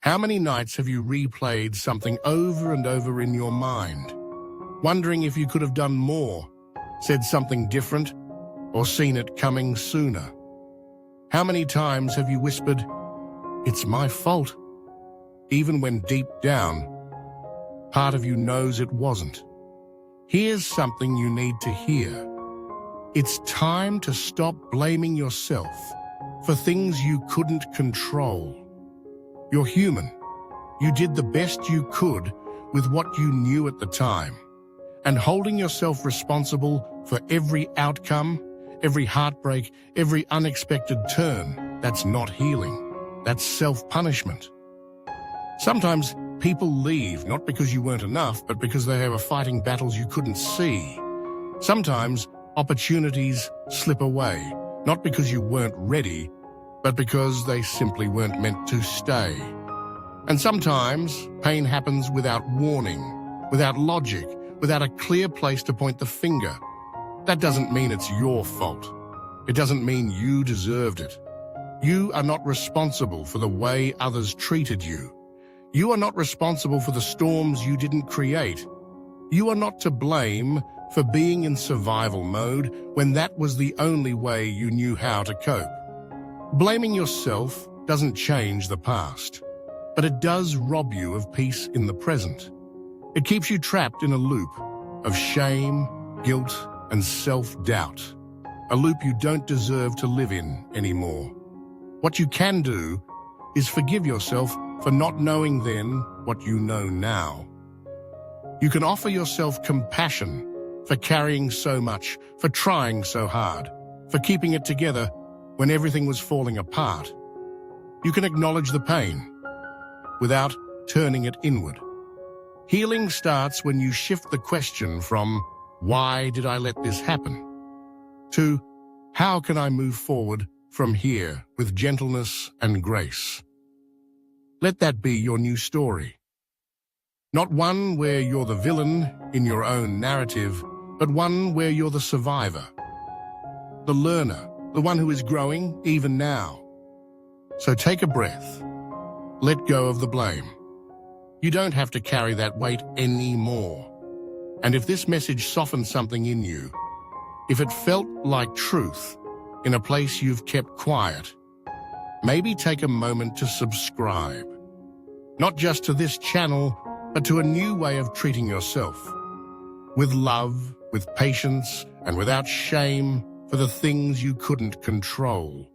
How many nights have you replayed something over and over in your mind, wondering if you could have done more, said something different, or seen it coming sooner? How many times have you whispered, "It's my fault," even when deep down, part of you knows it wasn't? Here's something you need to hear. It's time to stop blaming yourself for things you couldn't control. You're human. You did the best you could with what you knew at the time. And holding yourself responsible for every outcome, every heartbreak, every unexpected turn, that's not healing. That's self-punishment. Sometimes people leave not because you weren't enough, but because they were fighting battles you couldn't see. Sometimes opportunities slip away, not because you weren't ready, but because they simply weren't meant to stay. And sometimes pain happens without warning, without logic, without a clear place to point the finger. That doesn't mean it's your fault. It doesn't mean you deserved it. You are not responsible for the way others treated you. You are not responsible for the storms you didn't create. You are not to blame for being in survival mode when that was the only way you knew how to cope. Blaming yourself doesn't change the past, but it does rob you of peace in the present. It keeps you trapped in a loop of shame, guilt, and self-doubt, a loop you don't deserve to live in anymore. What you can do is forgive yourself for not knowing then what you know now. You can offer yourself compassion for carrying so much, for trying so hard, for keeping it together when everything was falling apart. You can acknowledge the pain without turning it inward. Healing starts when you shift the question from, "Why did I let this happen?" to, "How can I move forward from here with gentleness and grace?" Let that be your new story. Not one where you're the villain in your own narrative, but one where you're the survivor, the learner, the one who is growing even now. So take a breath. Let go of the blame. You don't have to carry that weight anymore. And if this message softened something in you, if it felt like truth in a place you've kept quiet, maybe take a moment to subscribe. Not just to this channel, but to a new way of treating yourself. With love, with patience, and without shame for the things you couldn't control.